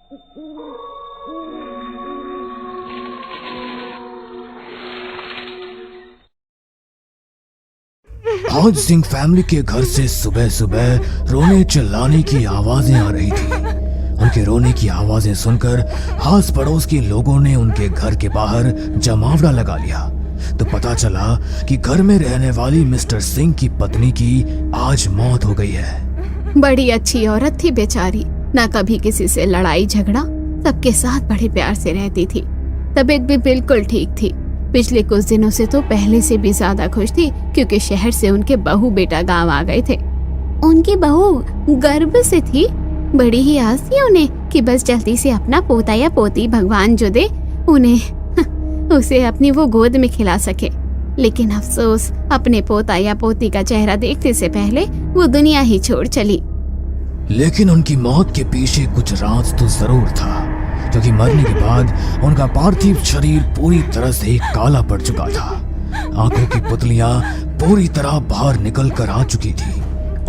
आज सिंह फैमिली के घर से सुबह सुबह रोने चिल्लाने की आवाजें आ रही थी। उनके रोने की आवाजें सुनकर आस पड़ोस के लोगों ने उनके घर के बाहर जमावड़ा लगा लिया। तो पता चला कि घर में रहने वाली मिस्टर सिंह की पत्नी की आज मौत हो गई है। बड़ी अच्छी औरत थी बेचारी, ना कभी किसी से लड़ाई झगड़ा, सबके साथ बड़े प्यार से रहती थी। तबीयत भी बिल्कुल ठीक थी। पिछले कुछ दिनों से तो पहले से भी ज्यादा खुश थी, क्योंकि शहर से उनके बहू बेटा गांव आ गए थे। उनकी बहू गर्भ से थी। बड़ी ही आस थी उन्हें कि बस जल्दी से अपना पोता या पोती भगवान जो दे उन्हें उसे अपनी वो गोद में खिला सके। लेकिन अफसोस, अपने पोता या पोती का चेहरा देखने से पहले वो दुनिया ही छोड़ चली। लेकिन उनकी मौत के पीछे कुछ राज तो जरूर था, क्योंकि मरने के बाद उनका पार्थिव शरीर पूरी तरह से काला पड़ चुका था। आंखों की पुतलियां पूरी तरह बाहर निकल कर आ चुकी थी।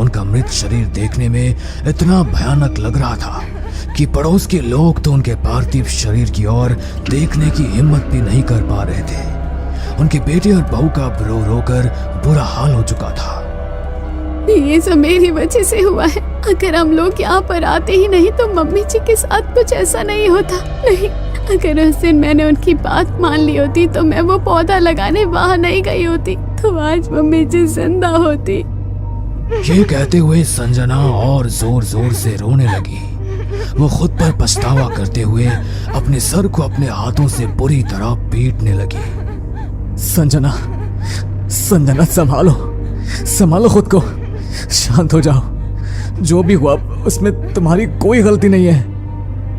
उनका मृत शरीर देखने में इतना भयानक लग रहा था कि पड़ोस के लोग तो उनके पार्थिव शरीर की ओर देखने की हिम्मत भी नहीं कर पा रहे थे। उनके बेटे और बहू का रो रो कर बुरा हाल हो चुका था। ये सब मेरी वजह से हुआ है। अगर हम लोग यहाँ पर आते ही नहीं तो मम्मी जी के साथ कुछ ऐसा नहीं होता। नहीं, अगर उस दिन मैंने उनकी बात मान ली होती तो मैं वो पौधा लगाने वहाँ नहीं गई होती, तो आज मम्मी जी जिंदा होती। ये कहते हुए संजना और जोर जोर से रोने लगी। वो खुद पर पछतावा करते हुए अपने सर को अपने हाथों से बुरी तरह पीटने लगी। संजना, संजना संभालो खुद को, शांत हो जाओ। जो भी हुआ उसमें तुम्हारी कोई गलती नहीं है।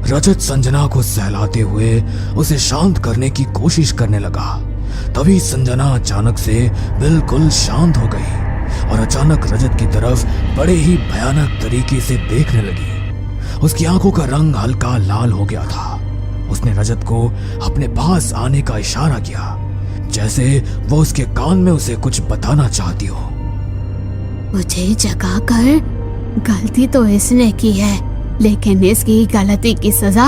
रजत संजना को सहलाते हुए उसे शांत करने की कोशिश करने लगा। तभी संजना अचानक से बिल्कुल शांत हो गई और अचानक रजत की तरफ बड़े ही भयानक तरीके से देखने लगी। उसकी आंखों का रंग हल्का लाल हो गया था। उसने रजत को अपने पास आने का इशारा किया, जैसे वो उसके कान में उसे कुछ बताना चाहती हो। मुझे जगा कर गलती तो इसने की है, लेकिन इसकी गलती की सजा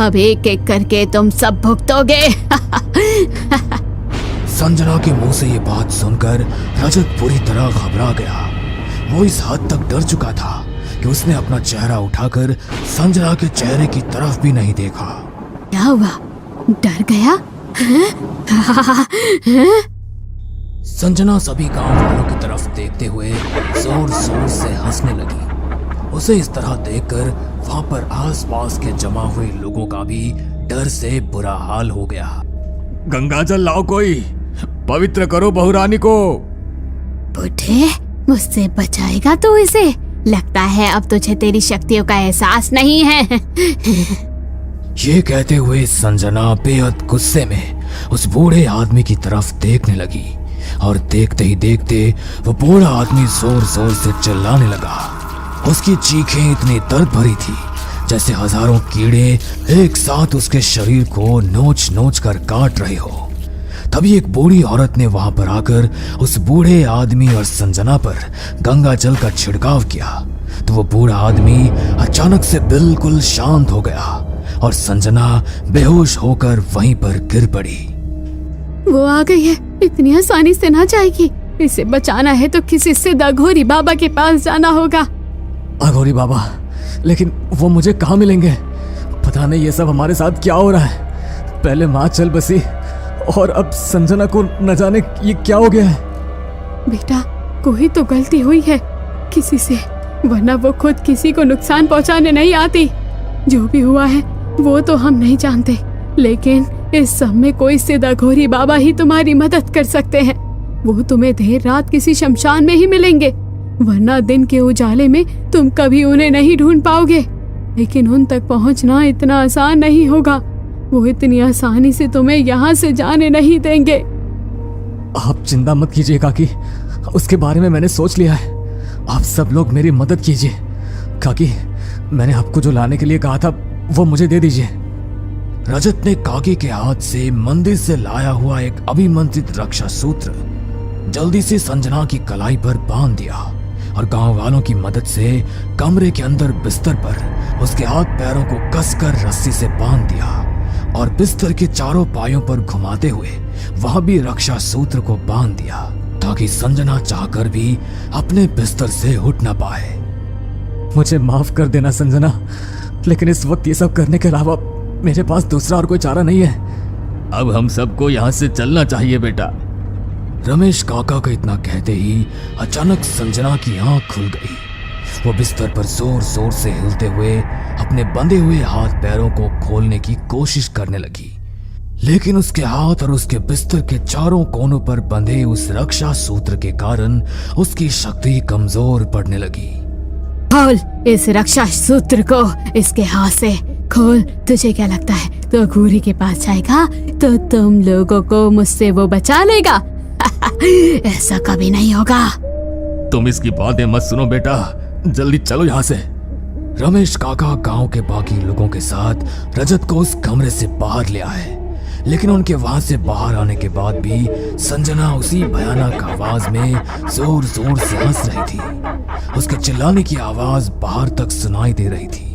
अब एक एक करके तुम सब भुगतोगे। संजना के मुंह से ये बात सुनकर रजत पूरी तरह घबरा गया। वो इस हद तक डर चुका था कि उसने अपना चेहरा उठाकर संजना के चेहरे की तरफ भी नहीं देखा। क्या हुआ? डर गया? संजना सभी गांव वालों की तरफ देखते हुए जोर जोर से हंसने लगी। उसे इस तरह देखकर वहां पर आसपास के जमा हुए लोगों का भी डर से बुरा हाल हो गया। गंगाजल लाओ, कोई पवित्र करो बहुरानी को। बुढ़े, मुझसे बचाएगा तू इसे? लगता है अब तुझे तेरी शक्तियों का एहसास नहीं है। ये कहते हुए संजना बेहद गुस्से में उस बूढ़े आदमी की तरफ देखने लगी और देखते ही देखते वो बूढ़ा आदमी जोर जोर से चिल्लाने लगा। उसकी चीखें इतनी दर्द भरी थी जैसे हजारों कीड़े एक साथ उसके शरीर को नोच नोच कर काट रहे हो। तभी एक बूढ़ी औरत ने वहां पर आकर उस बूढ़े आदमी और संजना पर गंगा जल का छिड़काव किया। तो वो बूढ़ा आदमी अचानक से बिल्कुल शांत हो गया और संजना बेहोश होकर वहीं पर गिर पड़ी। वो आ गई है, इतनी आसानी से ना जाएगी। इसे बचाना है तो किसी सिद्ध अघोरी बाबा के पास जाना होगा। अघोरी बाबा? लेकिन वो मुझे कहाँ मिलेंगे? पता नहीं ये सब हमारे साथ क्या हो रहा है। पहले माँ चल बसी और अब संजना को न जाने ये क्या हो गया है। बेटा, कोई तो गलती हुई है किसी से, वरना वो खुद किसी को नुकसान पहुंचाने नहीं आती। जो भी हुआ है वो तो हम नहीं जानते, लेकिन इस सब में कोई सिद्ध अघोरी बाबा ही तुम्हारी मदद कर सकते हैं। वो तुम्हें देर रात किसी शमशान में ही मिलेंगे, वरना दिन के उजाले में तुम कभी उन्हें नहीं ढूंढ पाओगे। लेकिन उन तक पहुंचना इतना आसान नहीं होगा। वो इतनी आसानी से तुम्हें यहाँ से जाने नहीं देंगे। आप चिंता मत कीजिए काकी, उसके बारे में मैंने सोच लिया है। आप सब लोग मेरी मदद कीजिए। काकी, मैंने आपको जो लाने के लिए कहा था वो मुझे दे दीजिए। रजत ने काकी के हाथ से मंदिर से लाया हुआ एक अभिमंत्रित रक्षा सूत्र जल्दी से संजना की कलाई पर बांध दिया और गांव वालों की मदद से कमरे के अंदर बिस्तर पर उसके हाथ पैरों को कसकर रस्सी से बांध दिया और बिस्तर के चारों पायों पर घुमाते हुए वहां भी रक्षा सूत्र को बांध दिया ताकि संजना चाहकर भी अपने बिस्तर से उठ ना पाए। मुझे माफ कर देना संजना, लेकिन इस वक्त ये सब करने के अलावा मेरे पास दूसरा और कोई चारा नहीं है। अब हम सबको यहाँ से चलना चाहिए बेटा। रमेश काका का इतना कहते ही अचानक संजना की आंख खुल गई। वो बिस्तर पर जोर जोर से हिलते हुए अपने बंधे हुए हाथ पैरों को खोलने की कोशिश करने लगी, लेकिन उसके हाथ और उसके बिस्तर के चारों कोनों पर बंधे उस रक्षा सूत्र के कारण उसकी शक्ति कमजोर पड़ने लगी। खोल इस रक्षा सूत्र को, इसके हाथ से खोल। तुझे क्या लगता है तो घूरी के पास जाएगा तो तुम लोगों को मुझसे वो बचा लेगा? ऐसा कभी नहीं होगा। तुम इसकी बातें मत सुनो बेटा, जल्दी चलो यहाँ से। रमेश काका गांव के बाकी लोगों के साथ रजत को उस कमरे से बाहर ले आए, लेकिन उनके वहां से बाहर आने के बाद भी संजना उसी भयानक आवाज में जोर जोर से हंस रही थी। उसके चिल्लाने की आवाज बाहर तक सुनाई दे रही थी।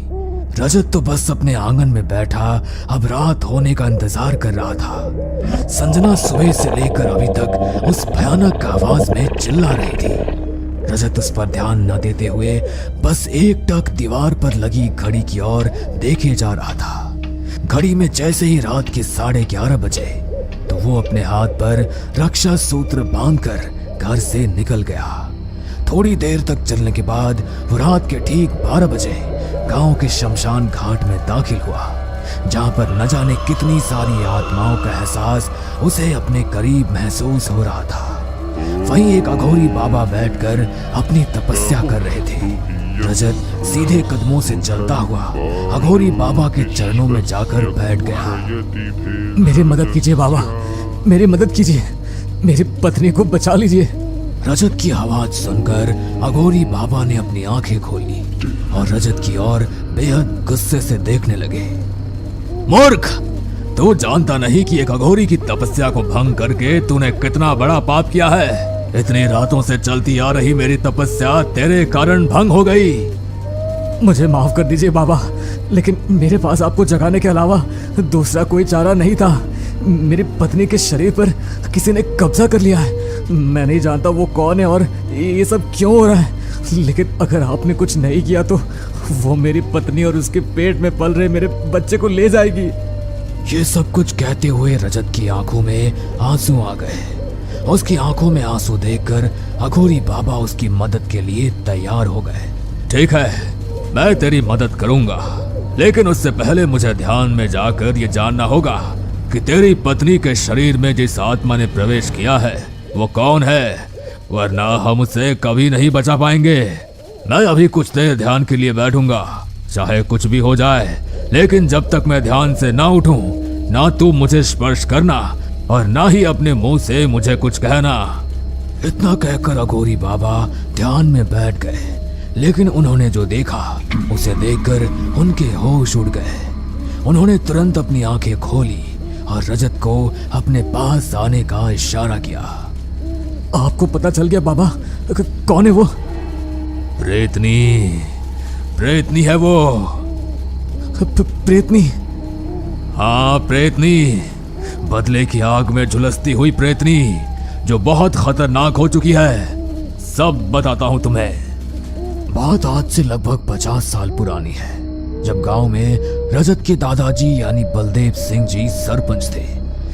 रजत तो बस अपने आंगन में बैठा अब रात होने का इंतजार कर रहा था। संजना सुबह से लेकर अभी तक उस भयानक आवाज में चिल्ला रही थी। रजत उस पर ध्यान न देते हुए बस एकटक दीवार पर लगी घड़ी की ओर देखे जा रहा था। घड़ी में जैसे ही रात के 11:30 बजे तो वो अपने हाथ पर रक्षा सूत्र बांधकर घर से निकल गया। थोड़ी देर तक चलने के बाद वो रात के ठीक 12 बजे गांव के शमशान घाट में दाखिल हुआ, जहां पर न जाने कितनी सारी आत्माओं का एहसास उसे अपने करीब महसूस हो रहा था। वहीं एक अघोरी बाबा बैठकर अपनी तपस्या कर रहे थे। रजत सीधे कदमों से चलता हुआ अघोरी बाबा के चरणों में जाकर बैठ गया। मेरी मदद कीजिए बाबा, मेरी मदद कीजिए, मेरी पत्नी को बचा लीजिए। रजत की आवाज सुनकर अघोरी बाबा ने अपनी आंखें खोली और रजत की ओर बेहद गुस्से से देखने लगे। मूर्ख, तू जानता नहीं कि एक अघोरी की तपस्या को भंग करके तूने कितना बड़ा पाप किया है। इतनी रातों से चलती आ रही मेरी तपस्या तेरे कारण भंग हो गई। मुझे माफ कर दीजिए बाबा, लेकिन मेरे पास आपको जगाने के अलावा दूसरा कोई चारा नहीं था। मेरी पत्नी के शरीर पर किसी ने कब्जा कर लिया है। मैं नहीं जानता वो कौन है और ये सब क्यों हो रहा है, लेकिन अगर आपने कुछ नहीं किया तो वो मेरी पत्नी और उसके पेट में पल रहे मेरे बच्चे को ले जाएगी। ये सब कुछ कहते हुए रजत की आंखों में आंसू आ गए। उसकी आंखों में आंसू देखकर अघोरी बाबा उसकी मदद के लिए तैयार हो गए। ठीक है, मैं तेरी मदद करूंगा, लेकिन उससे पहले मुझे ध्यान में जाकर ये जानना होगा कि तेरी पत्नी के शरीर में जिस आत्मा ने प्रवेश किया है वो कौन है, वरना हम उसे कभी नहीं बचा पाएंगे। मैं अभी कुछ देर ध्यान के लिए बैठूंगा, चाहे कुछ भी हो जाए, लेकिन जब तक मैं ध्यान से ना उठूं, ना तू मुझे स्पर्श करना और ना ही अपने मुंह से मुझे कुछ कहना। इतना कहकर अघोरी बाबा ध्यान में बैठ गए, लेकिन उन्होंने जो देखा उसे देखकर उनके होश उड़ गए। उन्होंने तुरंत अपनी आंखें खोली और रजत को अपने पास आने का इशारा किया। आपको पता चल गया बाबा कौन है वो? प्रेतनी, प्रेतनी है वो। प्रेतनी? हाँ, प्रेतनी, बदले की आग में झुलसती हुई प्रेतनी जो बहुत खतरनाक हो चुकी है। सब बताता हूँ तुम्हें। बात आज से लगभग 50 साल पुरानी है, जब गांव में रजत के दादाजी यानी बलदेव सिंह जी सरपंच थे।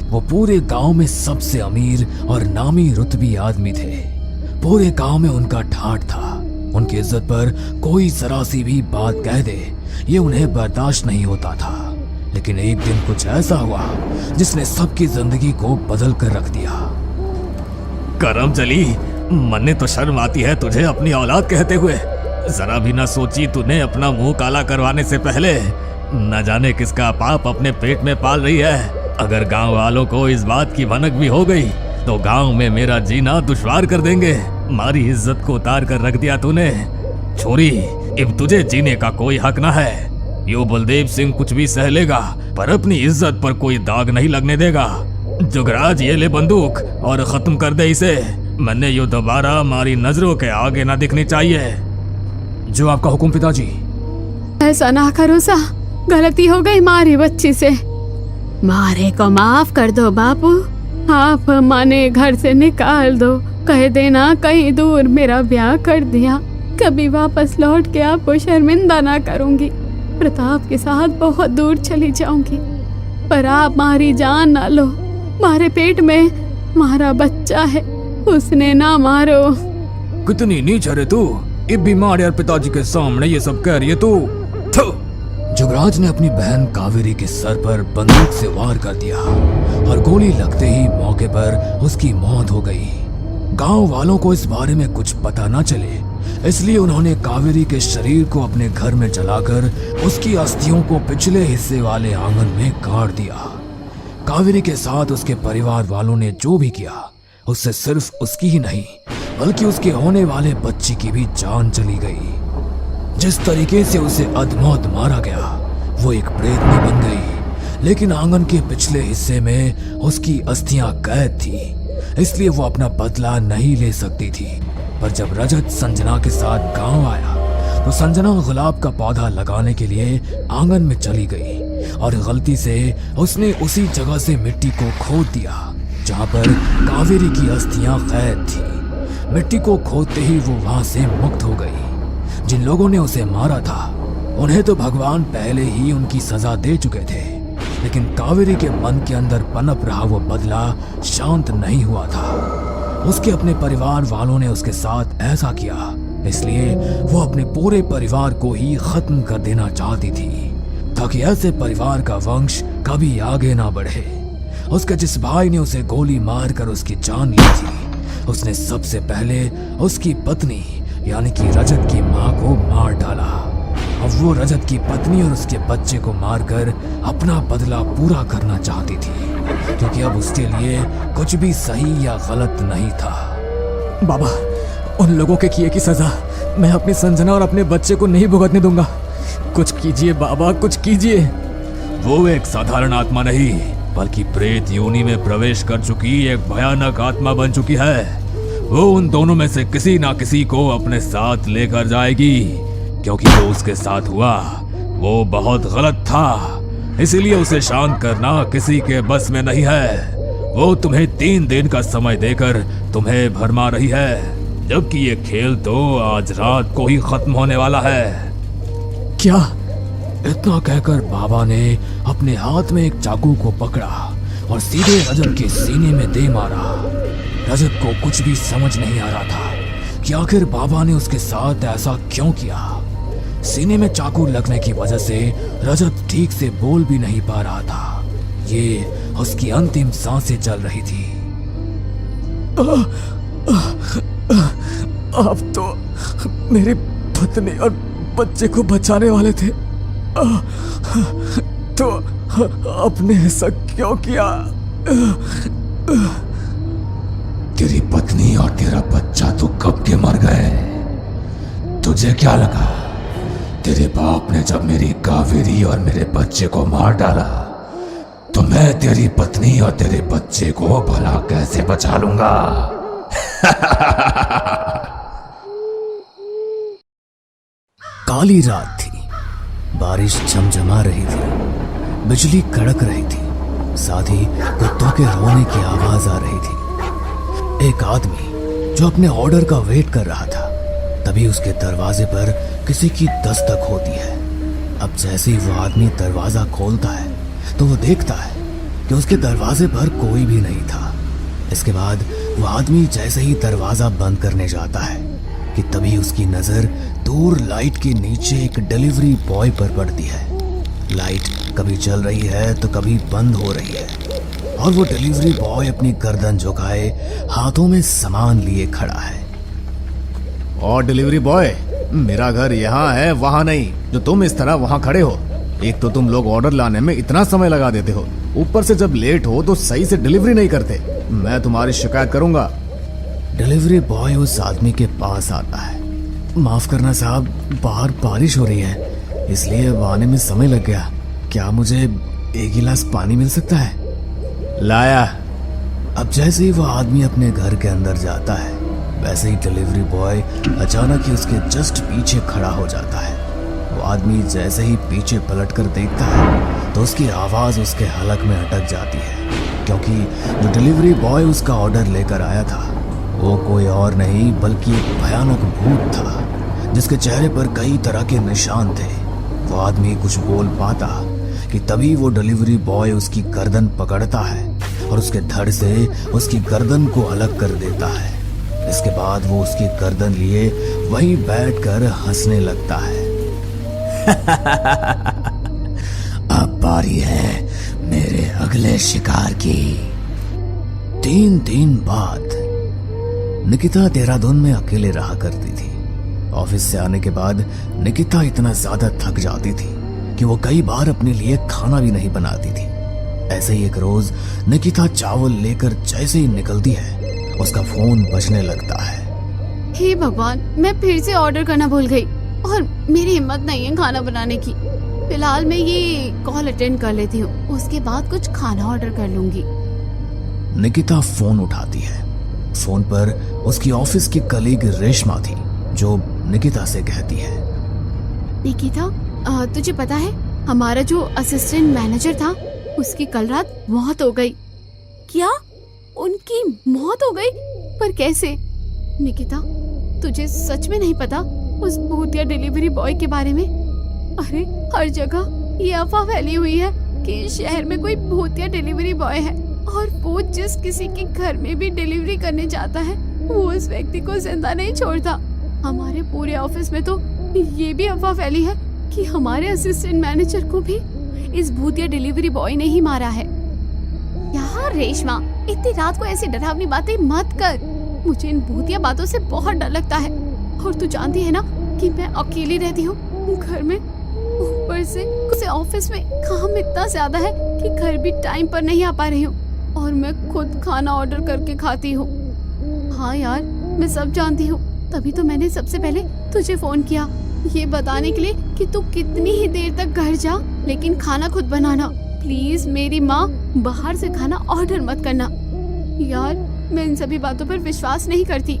वो पूरे गांव में सबसे अमीर और नामी रुतबी आदमी थे। पूरे गांव में उनका ठाठ था। उनकी इज्जत पर कोई जरा सी भी बात कह दे ये उन्हें बर्दाश्त नहीं होता था। लेकिन एक दिन कुछ ऐसा हुआ जिसने सबकी जिंदगी को बदल कर रख दिया। करम चली, मन ने तो शर्म आती है तुझे अपनी औलाद कहते हुए। जरा भी ना सोची तूने अपना मुंह काला करवाने से पहले न जाने किसका पाप अपने पेट में पाल रही है। अगर गांव वालों को इस बात की भनक भी हो गई तो गांव में मेरा जीना दुश्वार कर देंगे। हमारी इज्जत को उतार कर रख दिया तूने। छोरी, अब तुझे जीने का कोई हक ना है। यो बलदेव सिंह कुछ भी सह लेगा पर अपनी इज्जत पर कोई दाग नहीं लगने देगा। जुगराज, ये ले बंदूक और खत्म कर दे इसे, मैंने यो दोबारा हमारी नजरों के आगे ना दिखनी चाहिए। जो आपका हुक्म पिताजी। ऐसा ना करो सा, गलती हो गई मारी बच्ची से। मारे को माफ कर दो बापू, आप माने घर से निकाल दो, कह देना कहीं दूर मेरा ब्याह कर दिया, कभी वापस लौट के आपको शर्मिंदा ना करूंगी, प्रताप के साथ बहुत दूर चली जाऊंगी, पर आप मारी जान ना लो, मारे पेट में मारा बच्चा है, उसने ना मारो। कितनी नीच है तू, इब भी मार यार पिताजी के सामने ये सब कह रही है तू। जुगराज ने अपनी बहन कावेरी के सर पर बंदूक से वार कर दिया और गोली लगते ही मौके पर उसकी मौत हो गई। गांव वालों को इस बारे में कुछ पता न चले, इसलिए उन्होंने कावेरी के शरीर को अपने घर में जलाकर उसकी अस्थियों को पिछले हिस्से वाले आंगन में गाड़ दिया। कावेरी के साथ उसके परिवार वालों ने जो भी किया, उससे सिर्फ उसकी ही नहीं बल्कि उसके होने वाले बच्चे की भी जान चली गई। जिस तरीके से उसे अधमौत मारा गया वो एक प्रेतनी बन गई, लेकिन आंगन के पिछले हिस्से में उसकी अस्थियां कैद थी, इसलिए वो अपना बदला नहीं ले सकती थी। पर जब रजत संजना के साथ गांव आया तो संजना गुलाब का पौधा लगाने के लिए आंगन में चली गई और गलती से उसने उसी जगह से मिट्टी को खोद दिया जहां पर कावेरी की अस्थियां कैद थी। मिट्टी को खोदते ही वो वहां से मुक्त हो गई। जिन लोगों ने उसे मारा था उन्हें तो भगवान पहले ही उनकी सजा दे चुके थे, लेकिन कावेरी के मन के अंदर पनप रहा वो बदला शांत नहीं हुआ था। उसके अपने परिवार वालों ने उसके साथ ऐसा किया, इसलिए वो अपने पूरे परिवार को ही खत्म कर देना चाहती थी ताकि ऐसे परिवार का वंश कभी आगे ना बढ़े। उसके जिस भाई ने उसे गोली मारकर उसकी जान ली थी, उसने सबसे पहले उसकी पत्नी यानी कि रजत की माँ को मार डाला। अब वो रजत की पत्नी और उसके बच्चे को मारकर अपना बदला पूरा करना चाहती थी, क्योंकि अब उसके लिए कुछ भी सही या गलत नहीं था। बाबा, उन लोगों के किए की सजा मैं अपनी संजना और अपने बच्चे को नहीं भुगतने दूंगा। कुछ कीजिए बाबा, कुछ कीजिए। वो एक साधारण आत्मा नहीं बल्कि प्रेत योनि में प्रवेश कर चुकी एक भयानक आत्मा बन चुकी है। वो उन दोनों में से किसी ना किसी को अपने साथ लेकर जाएगी, क्योंकि जो उसके साथ हुआ वो बहुत गलत था, इसीलिए उसे शांत करना किसी के बस में नहीं है। वो तुम्हें 3 दिन का समय देकर तुम्हें भरमा रही है, जबकि ये खेल तो आज रात को ही खत्म होने वाला है। क्या? इतना कहकर बाबा ने अपने हाथ में एक चाकू को पकड़ा और सीधे रजत के सीने में दे मारा। रजत को कुछ भी समझ नहीं आ रहा था कि आखिर बाबा ने उसके साथ ऐसा क्यों किया। सीने में चाकू लगने की वजह से रजत ठीक से बोल भी नहीं पा रहा था। ये उसकी अंतिम सांसें चल रही थी। आप तो मेरी पत्नी और बच्चे को बचाने वाले थे, तो आपने ऐसा क्यों किया? तेरी पत्नी और तेरा बच्चा तो कब के मर गए। तुझे क्या लगा तेरे बाप ने जब मेरी कावेरी और मेरे बच्चे को मार डाला तो मैं तेरी पत्नी और तेरे बच्चे को भला कैसे बचा लूंगा? काली रात थी, बारिश झमझमा रही थी, बिजली कड़क रही थी, साथ ही कुत्तों के रोने की आवाज आ रही थी। एक आदमी जो अपने ऑर्डर का वेट कर रहा था, तभी उसके दरवाजे पर किसी की दस्तक होती है। अब जैसे ही वो आदमी दरवाजा खोलता है तो वो देखता है कि उसके दरवाजे पर कोई भी नहीं था। इसके बाद वो आदमी जैसे ही दरवाजा बंद करने जाता है कि तभी उसकी नजर दूर लाइट के नीचे एक डिलीवरी बॉय पर पड़ती है। लाइट कभी चल रही है तो कभी बंद हो रही है और वो डिलीवरी बॉय अपनी गर्दन झुकाए हाथों में सामान लिए खड़ा है। और डिलीवरी बॉय, मेरा घर यहाँ है वहाँ नहीं, जो तुम इस तरह वहाँ खड़े हो। एक तो तुम लोग ऑर्डर लाने में इतना समय लगा देते हो, ऊपर से जब लेट हो तो सही से डिलीवरी नहीं करते। मैं तुम्हारी शिकायत करूंगा। डिलीवरी बॉय उस आदमी के पास आता है। माफ करना साहब, बाहर बारिश हो रही है इसलिए आने में समय लग गया। क्या मुझे एक गिलास पानी मिल सकता है? लाया। अब जैसे ही वो आदमी अपने घर के अंदर जाता है, वैसे ही डिलीवरी बॉय अचानक ही उसके जस्ट पीछे खड़ा हो जाता है। वो आदमी जैसे ही पीछे पलटकर देखता है तो उसकी आवाज़ उसके हलक में अटक जाती है, क्योंकि जो डिलीवरी बॉय उसका ऑर्डर लेकर आया था वो कोई और नहीं बल्कि एक भयानक भूत था, जिसके चेहरे पर कई तरह के निशान थे। वो आदमी कुछ बोल पाता कि तभी वो डिलीवरी बॉय उसकी गर्दन पकड़ता है और उसके धड़ से उसकी गर्दन को अलग कर देता है। इसके बाद वो उसकी गर्दन लिए वहीं बैठकर हंसने लगता है। अब बारी है मेरे अगले शिकार की। 3 दिन बाद निकिता देहरादून में अकेले रहा करती थी। ऑफिस से आने के बाद निकिता इतना ज्यादा थक जाती थी कि वो कई बार अपने लिए खाना भी नहीं बनाती थी। ऐसे ही एक रोज निकिता चावल लेकर जैसे ही निकलती है, उसका फोन बजने लगता है। हे भगवान, मैं फिर से ऑर्डर करना भूल गई और मेरी हिम्मत नहीं है खाना बनाने की। फिलहाल मैं ये कॉल अटेंड कर लेती हूँ, उसके बाद कुछ खाना ऑर्डर कर लूंगी। निकिता फोन उठाती है। फोन पर उसकी ऑफिस की कलीग रेशमा थी, जो निकिता से कहती है, निकिता, तुझे पता है हमारा जो असिस्टेंट मैनेजर था उसकी कल रात मौत हो गई। क्या? उनकी मौत हो गई? पर कैसे? निकिता, तुझे सच में नहीं पता उस भूतिया डिलीवरी बॉय के बारे में? अरे हर जगह ये अफवाह फैली हुई है कि शहर में कोई भूतिया डिलीवरी बॉय है और वो जिस किसी के घर में भी डिलीवरी करने जाता है वो उस व्यक्ति को जिंदा नहीं छोड़ता। हमारे पूरे ऑफिस में तो ये भी अफवाह फैली है कि हमारे असिस्टेंट मैनेजर को भी इस भूतिया डिलीवरी बॉय ने ही मारा है। यार रेशमा, इतनी रात को ऐसी डरावनी बातें मत कर। मुझे इन भूतिया बातों से बहुत डर लगता है और तू जानती है ना कि मैं अकेली रहती हूँ घर में। ऊपर से उसे ऑफिस में काम इतना ज्यादा है कि घर भी टाइम पर नहीं आ पा रही हूँ और मैं खुद खाना ऑर्डर करके खाती हूँ। हाँ यार, मैं सब जानती हूँ, तभी तो मैंने सबसे पहले तुझे फोन किया ये बताने के लिए कि तू कितनी ही देर तक घर जा, लेकिन खाना खुद बनाना। प्लीज मेरी माँ बाहर से खाना ऑर्डर मत करना। यार मैं इन सभी बातों पर विश्वास नहीं करती।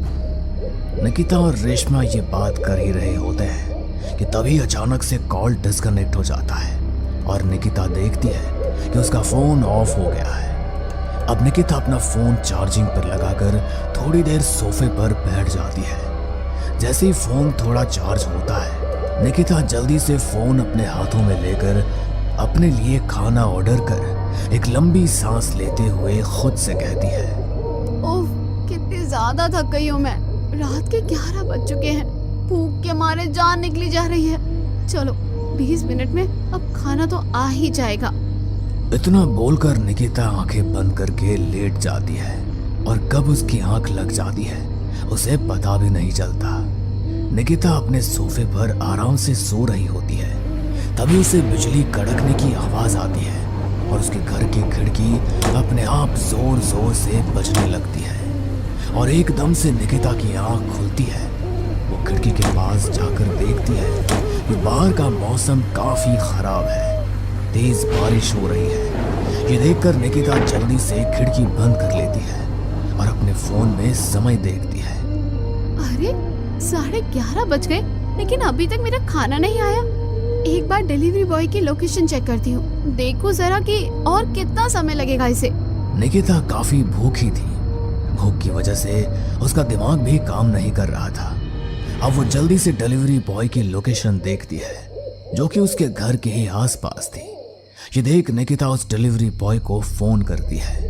निकिता और रेशमा ये बात कर ही रहे होते हैं कि तभी अचानक से कॉल डिस्कनेक्ट हो जाता है और निकिता देखती है कि उसका फोन ऑफ हो गया है। अब निकिता अपना फोन चार्जिंग पर लगाकर थोड़ी देर सोफे पर बैठ जाती है। जैसे ही फोन थोड़ा चार्ज होता है, निकिता जल्दी से फोन अपने हाथों में लेकर अपने लिए खाना ऑर्डर कर एक लंबी सांस लेते हुए खुद से कहती है, ओह कितनी ज्यादा थक गई हूँ मैं। रात के 11 बज चुके हैं, भूख के मारे जान निकली जा रही है। चलो 20 मिनट में अब खाना तो आ ही जाएगा। इतना बोलकर निकिता आंखें बंद करके लेट जाती है और कब उसकी आंख लग जाती है उसे पता भी नहीं चलता। निकिता अपने सोफे पर आराम से सो रही होती है, तभी उसे बिजली कड़कने की आवाज आती है और उसके घर की खिड़की अपने आप जोर जोर से बजने लगती है और एकदम से निकिता की आंख खुलती है। वो खिड़की के पास जाकर देखती है कि बाहर का मौसम काफी खराब है, तेज बारिश हो रही है। ये देखकर निकिता जल्दी से खिड़की बंद कर लेती है और अपने फोन में समय देखती है। अरे 11:30 बज गए, लेकिन अभी तक मेरा खाना नहीं आया। एक बार डिलीवरी बॉय की लोकेशन चेक करती हूँ, देखो जरा कि और कितना समय लगेगा इसे। निकिता काफी भूखी थी। भूख की वजह से उसका दिमाग भी काम नहीं कर रहा था। अब वो जल्दी से डिलीवरी बॉय की लोकेशन देखती है, जो कि उसके घर के ही आसपास थी। ये देख निकिता उस डिलीवरी बॉय को फोन करती है।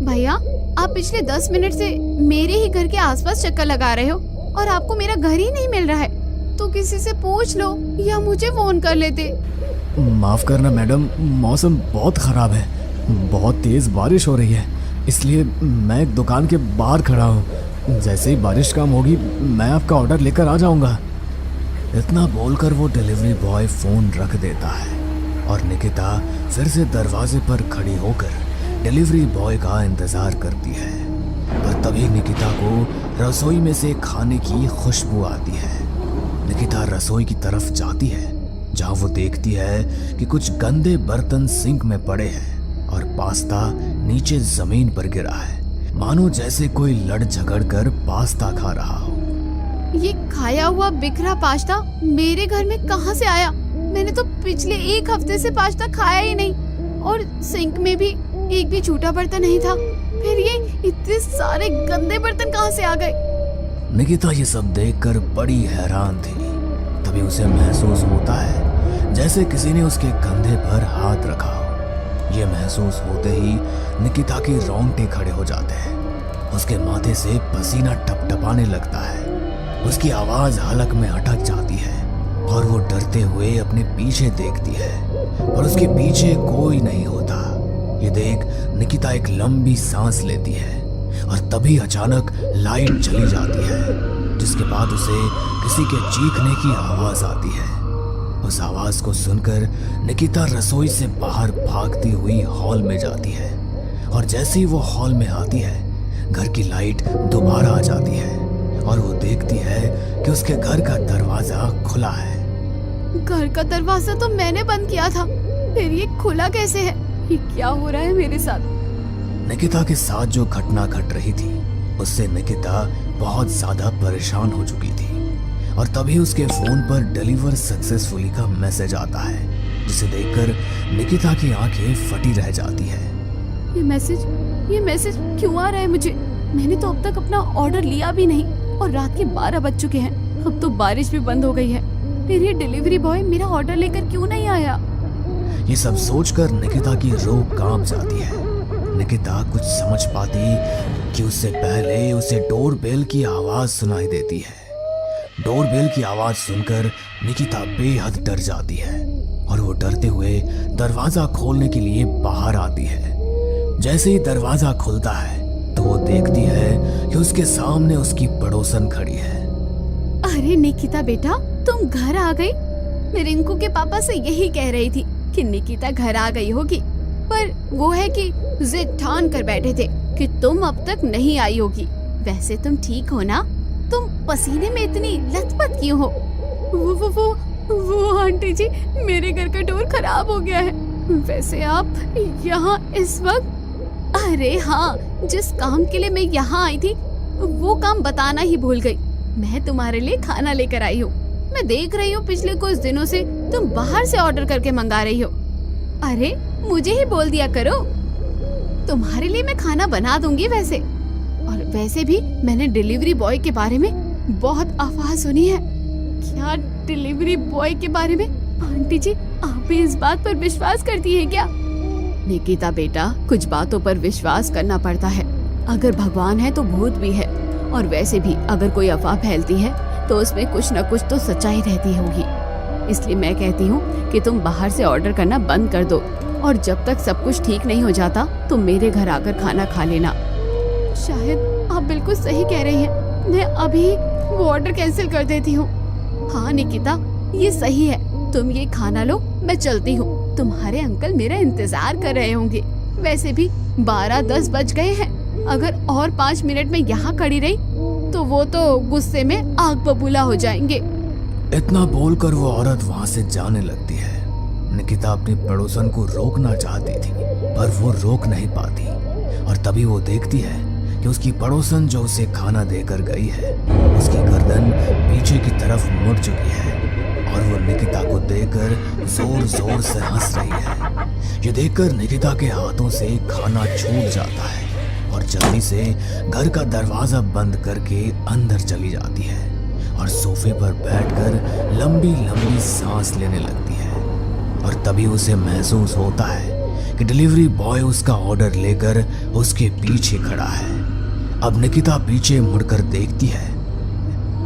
भैया, आप पिछले 10 मिनट से मेरे ही घर के आसपास चक्कर लगा रहे हो और आपको मेरा घर ही नहीं मिल रहा है, तो किसी से पूछ लो या मुझे फोन कर लेते। माफ करना मैडम, मौसम बहुत खराब है, बहुत तेज बारिश हो रही है, इसलिए मैं एक दुकान के बाहर खड़ा हूँ। जैसे ही बारिश कम होगी मैं आपका ऑर्डर लेकर आ जाऊंगा। इतना बोलकर वो डिलीवरी बॉय फोन रख देता है और निकिता फिर से दरवाजे पर खड़ी होकर डिलीवरी बॉय का इंतजार करती है। पर तभी निकिता को रसोई में से खाने की खुशबू आती है। निकिता रसोई की तरफ जाती है, जहां वो देखती है कि कुछ गंदे बर्तन सिंक में पड़े हैं और पास्ता नीचे जमीन पर गिरा है। मानो जैसे कोई लड़ झगड़ कर पास्ता खा रहा हो। ये खाया हुआ बिखरा पास्ता मेरे घर में कहाँ से आया? मैंने तो पिछले 1 हफ्ते से पास्ता खाया ही नहीं, और सिंक में भी एक भी झूठा बर्तन नहीं था। फिर ये इतने सारे गंदे बर्तन कहाँ से आ गए? निकिता ये सब देखकर बड़ी हैरान थी। तभी उसे महसूस होता है जैसे किसी ने उसके कंधे पर हाथ रखा हो। ये महसूस होते ही निकिता के रोंगटे खड़े हो जाते हैं। उसके माथे से पसीना टपटपाने लगता है। उसकी आवाज हलक में अटक जाती है और वो डरते हुए अपने पीछे देखती है, पर उसके पीछे कोई नहीं होता। ये देख निकिता एक लंबी सांस लेती है और तभी अचानक लाइट चली जाती है, जिसके बाद उसे किसी के चीखने की आवाज आती है। उस आवाज को सुनकर निकिता रसोई से बाहर भागती हुई हॉल में जाती है, और जैसे ही वो हॉल में आती है घर की लाइट दोबारा आ जाती है और वो देखती है कि उसके घर का दरवाजा खुला है। घर का दरवाजा तो मैंने बंद किया था, फिर ये खुला कैसे है? ये क्या हो रहा है मेरे साथ? निकिता के साथ जो घटना घट रही थी उससे निकिता बहुत ज्यादा परेशान हो चुकी थी, और तभी उसके फोन पर डिलीवर सक्सेसफुली का मैसेज आता है, जिसे देखकर निकिता की आंखें फटी रह जाती है। ये मैसेज क्यों आ रहा है मुझे? मैंने तो अब तक अपना ऑर्डर लिया भी नहीं, और रात के 12 बज चुके हैं। अब तो बारिश भी बंद हो गई है। फिर ये डिलीवरी बॉय मेरा ऑर्डर लेकर क्यों नहीं आया? ये सब सोचकर निकिता की रूह कांप जाती है। निकिता कुछ समझ पाती कि उससे पहले उसे डोरबेल की आवाज सुनाई देती है। डोरबेल की आवाज सुनकर निकिता बेहद डर जाती है और वो डरते हुए दरवाजा खोलने के लिए बाहर आती है। जैसे ही दरवाजा खुलता है तो वो देखती है कि उसके सामने उसकी पड़ोसन खड़ी है। अरे निकिता बेटा, तुम घर आ गई? मैं रिंकू के पापा से यही कह रही थी कि निकिता घर आ गई होगी, पर वो है कि जिद ठान कर बैठे थे कि तुम अब तक नहीं आई होगी। वैसे तुम ठीक हो ना? तुम पसीने में इतनी लथपथ क्यों हो? वो आंटी जी, मेरे घर का डोर खराब हो गया है। वैसे आप यहाँ इस वक्त? अरे हाँ, जिस काम के लिए मैं यहाँ आई थी वो काम बताना ही भूल गई। मैं तुम्हारे लिए खाना लेकर आई हूँ। मैं देख रही हूँ पिछले कुछ दिनों से तुम बाहर से ऑर्डर करके मंगा रही हो। अरे मुझे ही बोल दिया करो, तुम्हारे लिए मैं खाना बना दूंगी। और वैसे भी मैंने डिलीवरी बॉय के बारे में बहुत अफवाह सुनी है। क्या डिलीवरी बॉय के बारे में? आंटी जी, आप भी इस बात पर विश्वास करती है क्या? निकिता बेटा, कुछ बातों पर विश्वास करना पड़ता है। अगर भगवान है तो भूत भी है, और वैसे भी अगर कोई अफवाह फैलती है तो उसमें कुछ न कुछ तो सच्चाई रहती होगी। इसलिए मैं कहती हूँ कि तुम बाहर से ऑर्डर करना बंद कर दो, और जब तक सब कुछ ठीक नहीं हो जाता तुम मेरे घर आकर खाना खा लेना। शायद आप बिल्कुल सही कह रही हैं। मैं अभी वो ऑर्डर कैंसिल कर देती हूँ। हाँ निकिता, ये सही है। तुम ये खाना लो, मैं चलती हूँ। तुम्हारे अंकल मेरा इंतजार कर रहे होंगे। वैसे भी 12-10 बज गए हैं। अगर और 5 मिनट में यहाँ खड़ी रही तो वो तो गुस्से में आग बबूला हो जाएंगे। इतना बोलकर वो औरत वहाँ से जाने लगती है। निकिता अपनी पड़ोसन को रोकना चाहती थी, पर वो रोक नहीं पाती, और तभी वो देखती है कि उसकी पड़ोसन जो उसे खाना देकर गई है उसकी गर्दन पीछे की तरफ मुड़ चुकी है, और वो निकिता को देखकर जोर जोर से हंस रही है। ये देखकर निकिता के हाथों से खाना छूट जाता है और जल्दी से घर का दरवाजा बंद करके अंदर चली जाती है और सोफे पर बैठकर लंबी लंबी सांस लेने लगती है। और तभी उसे महसूस होता है कि डिलीवरी बॉय उसका ऑर्डर लेकर उसके पीछे खड़ा है। अब निकिता पीछे मुड़कर देखती है,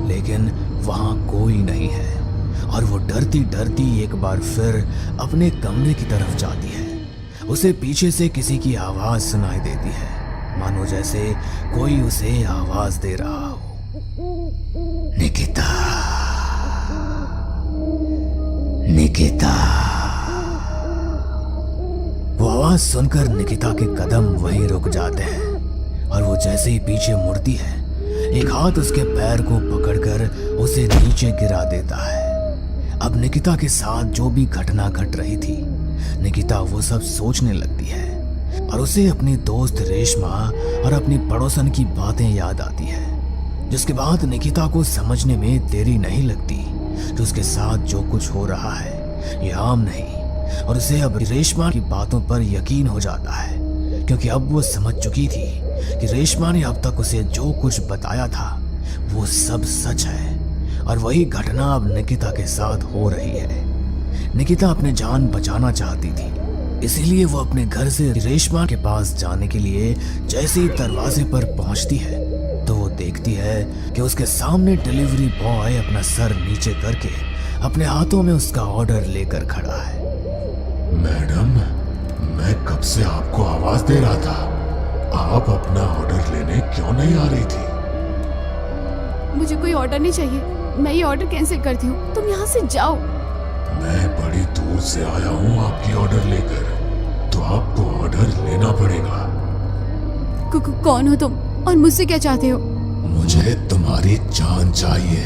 लेकिन वहां कोई नहीं है, और वो डरती डरती एक बार फिर अपने कमरे की तरफ जाती है। उसे पीछे से किसी की आवाज सुनाई देती है, मानो जैसे कोई उसे आवाज दे रहा हो। निकिता, निकिता। वो आवाज सुनकर निकिता के कदम वहीं रुक जाते हैं, और वो जैसे ही पीछे मुड़ती है एक हाथ उसके पैर को पकड़कर उसे नीचे गिरा देता है। अब निकिता के साथ जो भी घटना घट रही थी, निकिता वो सब सोचने लगती है। और उसे अपनी दोस्त रेशमा और अपनी पड़ोसन की बातें याद आती है, जिसके बाद निकिता को समझने में देरी नहीं लगती कि उसके साथ जो कुछ हो रहा है ये आम नहीं, और उसे अब रेशमा की बातों पर यकीन हो जाता है, क्योंकि अब वो समझ चुकी थी कि रेशमा ने अब तक उसे जो कुछ बताया था वो सब सच है, और वही घटना अब निकिता के साथ हो रही है। निकिता अपनी जान बचाना चाहती थी, इसीलिए वो अपने घर से रेशमा के पास जाने के लिए जैसे ही दरवाजे पर पहुंचती है तो वो देखती है कि उसके सामने डिलीवरी बॉय अपना सर नीचे करके अपने हाथों में उसका ऑर्डर लेकर खड़ा है। मैडम, मैं कब से आपको आवाज दे रहा था, आप अपना ऑर्डर लेने क्यों नहीं आ रही थी? मुझे कोई ऑर्डर नहीं चाहिए, मैं ये ऑर्डर कैंसिल करती हूँ, तुम यहाँ से जाओ। मैं बड़ी दूर से आया हूँ आपकी ऑर्डर लेकर, तो आपको ऑर्डर लेना पड़ेगा। कौन हो तुम और मुझसे क्या चाहते हो? मुझे तुम्हारी जान चाहिए।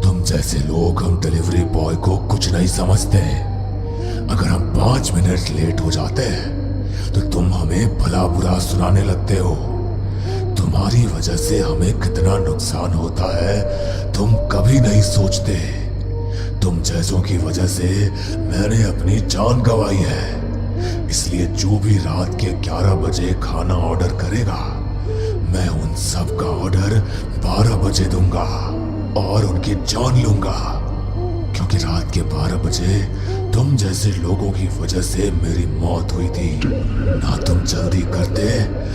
तुम जैसे लोग हम डिलीवरी बॉय को कुछ नहीं समझते। अगर हम 5 मिनट लेट हो जाते हैं तो तुम हमें भला बुरा सुनाने लगते हो। तुम्हारी वजह से हमें कितना नुकसान होता है तुम कभी नहीं सोचते। तुम जैसों की वजह से मैंने अपनी जान गंवाई है, इसलिए जो भी रात के 11 बजे खाना ऑर्डर करेगा मैं उन सब का ऑर्डर 12 बजे दूंगा और उनकी जान लूंगा, क्योंकि रात के 12 बजे तुम जैसे लोगों की वजह से मेरी मौत हुई थी। ना तुम जल्दी करते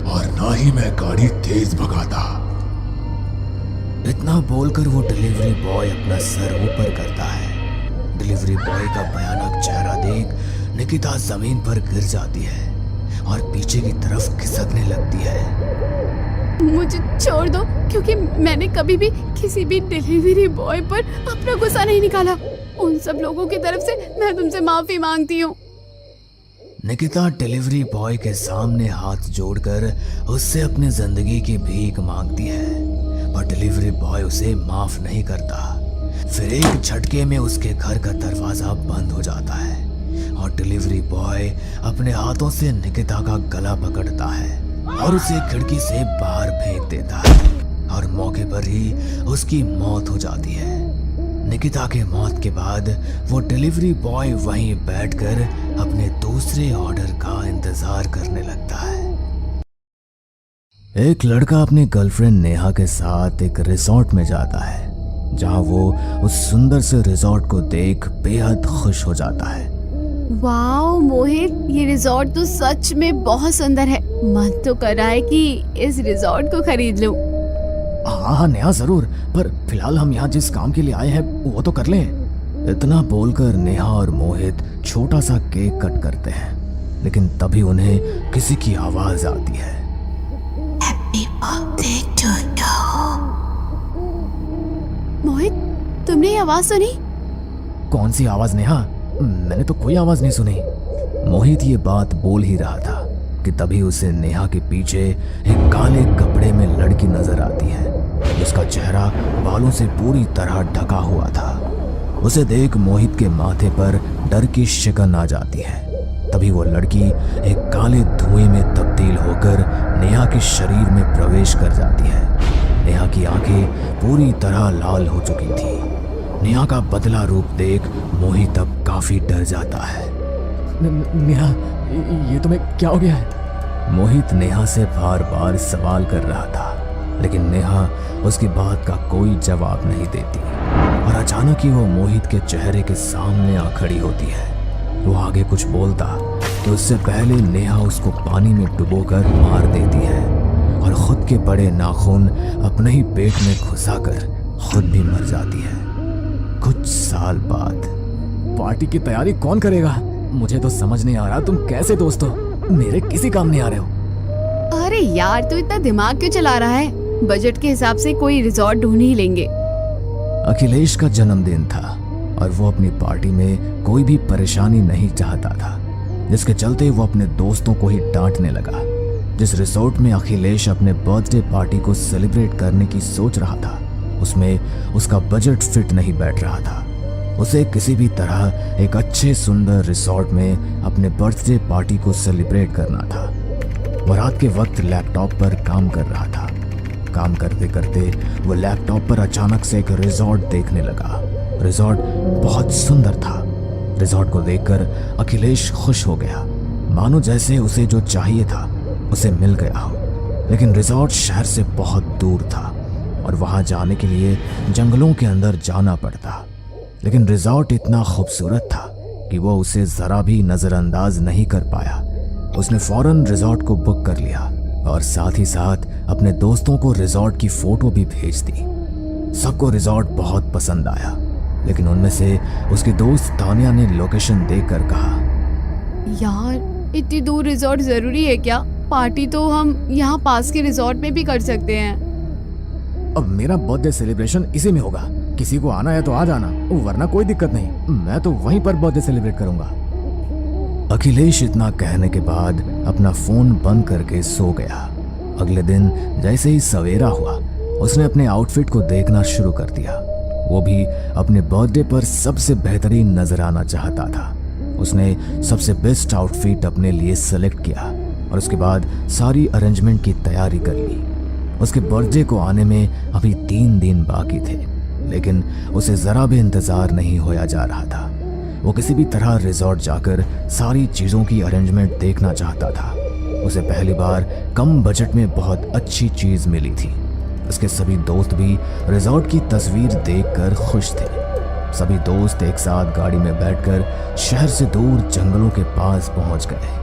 और ना ही मैं गाड़ी तेज भगाता। इतना बोलकर वो डिलीवरी बॉय अपना सर ऊपर करता है। डिलीवरी बॉय का भयानक चेहरा देख निकिता जमीन पर गिर जाती है और पीछे की तरफ खिसकने लगती है। मुझे छोड़ दो, क्योंकि मैंने कभी भी किसी भी डिलीवरी बॉय पर अपना गुस्सा नहीं निकाला। उन सब लोगों की तरफ से मैं तुमसे माफी मांगती हूँ। निकिता डिलीवरी बॉय के सामने हाथ जोड़कर उससे अपनी जिंदगी की भीख मांगती है, पर डिलीवरी बॉय उसे माफ नहीं करता। फिर एक झटके में उसके घर का दरवाजा बंद हो जाता है और डिलीवरी बॉय अपने हाथों से निकिता का गला पकड़ता है और उसे खिड़की से बाहर फेंक देता है, और मौके पर ही उसकी मौत हो जाती है। निकिता के मौत के बाद वो डिलीवरी बॉय वहीं बैठकर अपने दूसरे ऑर्डर का इंतजार करने लगता है। एक लड़का अपनी गर्लफ्रेंड नेहा के साथ एक रिजॉर्ट में जाता है, जहां वो उस सुंदर से रिजॉर्ट को देख बेहद खुश हो जाता है। वाओ मोहित, ये रिजॉर्ट तो सच में बहुत सुंदर है। मन तो कर रहा है कि इस रिजॉर्ट को खरीद लूं। हाँ नेहा जरूर, पर फिलहाल हम यहाँ जिस काम के लिए आए हैं वो तो कर लें। इतना बोलकर नेहा और मोहित छोटा सा केक कट करते हैं, लेकिन तभी उन्हें किसी की आवाज आती है। मोहित, तुमने ये आवाज सुनी? कौन सी आवाज नेहा? मैंने तो कोई आवाज नहीं सुनी। मोहित ये बात बोल ही रहा था कि तभी उसे नेहा के पीछे एक काले कपड़े में लड़की नजर आती है, जिसका चेहरा बालों से पूरी तरह ढका हुआ था। उसे देख मोहित के माथे पर डर की शिकन आ जाती है। तभी वो लड़की एक काले धुएं में तब्दील होकर नेहा के शरीर में प्रवेश कर जाती है। नेहा की आंखें पूरी तरह लाल हो चुकी थी। नेहा का बदला रूप देख मोहित अब काफी डर जाता है। नेहा, ये तुम्हें क्या हो गया है? मोहित नेहा से बार बार सवाल कर रहा था, लेकिन नेहा उसकी बात का कोई जवाब नहीं देती, और अचानक ही वो मोहित के चेहरे के सामने आ खड़ी होती है। वो आगे कुछ बोलता तो उससे पहले नेहा उसको पानी में डुबोकर मार देती है और खुद के बड़े नाखून अपने ही पेट में घुसाकर खुद भी मर जाती है। कुछ साल बाद पार्टी की तैयारी कौन करेगा? मुझे तो समझ नहीं आ रहा तुम कैसे दोस्त हो, मेरे किसी काम नहीं आ रहे हो। अरे यार, तू इतना दिमाग क्यों चला रहा है? बजट के हिसाब से कोई रिजॉर्ट ढूंढ ही लेंगे। अखिलेश का जन्मदिन था और वो अपनी पार्टी में कोई भी परेशानी नहीं चाहता था, जिसके चलते वो अपने दोस्तों को ही डांटने लगा। जिस रिजॉर्ट में अखिलेश अपने बर्थडे पार्टी को सेलिब्रेट करने की सोच रहा था, उसमें उसका बजट फिट नहीं बैठ रहा था। उसे किसी भी तरह एक अच्छे सुंदर रिसॉर्ट में अपने बर्थडे पार्टी को सेलिब्रेट करना था। वो रात के वक्त लैपटॉप पर काम कर रहा था। काम करते करते वो लैपटॉप पर अचानक से एक रिजॉर्ट देखने लगा। रिजॉर्ट बहुत सुंदर था। रिजॉर्ट को देखकर अखिलेश खुश हो गया, मानो जैसे उसे जो चाहिए था उसे मिल गया हो। लेकिन रिजॉर्ट शहर से बहुत दूर था और वहां जाने के लिए जंगलों के अंदर जाना पड़ता। लेकिन रिजॉर्ट इतना खूबसूरत था कि वो उसे जरा भी नजरअंदाज नहीं कर पाया। उसने फौरन रिजॉर्ट को बुक कर लिया और साथ ही साथ अपने दोस्तों को रिजॉर्ट की फोटो भी भेज दी। सबको रिजॉर्ट बहुत पसंद आया, लेकिन उनमें से उसके दोस्त तानिया ने लोकेशन देखकर कहा, यार इतनी दूर रिजॉर्ट जरूरी है क्या? पार्टी तो हम यहाँ पास के रिजॉर्ट में भी कर सकते हैं। अब मेरा बर्थडे सेलिब्रेशन इसी में होगा, किसी को आना है तो आ जाना, वरना कोई दिक्कत नहीं, मैं तो वहीं पर बर्थडे सेलिब्रेट करूंगा। अखिलेश इतना कहने के बाद अपना फोन बंद करके सो गया। अगले दिन जैसे ही सवेरा हुआ, उसने अपने आउटफिट को देखना शुरू कर दिया। वो भी अपने बर्थडे पर सबसे बेहतरीन नजर आना चाहता था। उसने सबसे बेस्ट आउटफिट अपने लिए सेलेक्ट किया और उसके बाद सारी अरेंजमेंट की तैयारी कर ली। उसके बर्थडे को आने में अभी 3 दिन बाकी थे, लेकिन उसे जरा भी इंतजार नहीं होया जा रहा था। वो किसी भी तरह रिजॉर्ट जाकर सारी चीजों की अरेंजमेंट देखना चाहता था। उसे पहली बार कम बजट में बहुत अच्छी चीज मिली थी। उसके सभी दोस्त भी रिजॉर्ट की तस्वीर देखकर खुश थे। सभी दोस्त एक साथ गाड़ी में बैठकर शहर से दूर जंगलों के पास पहुंच गए।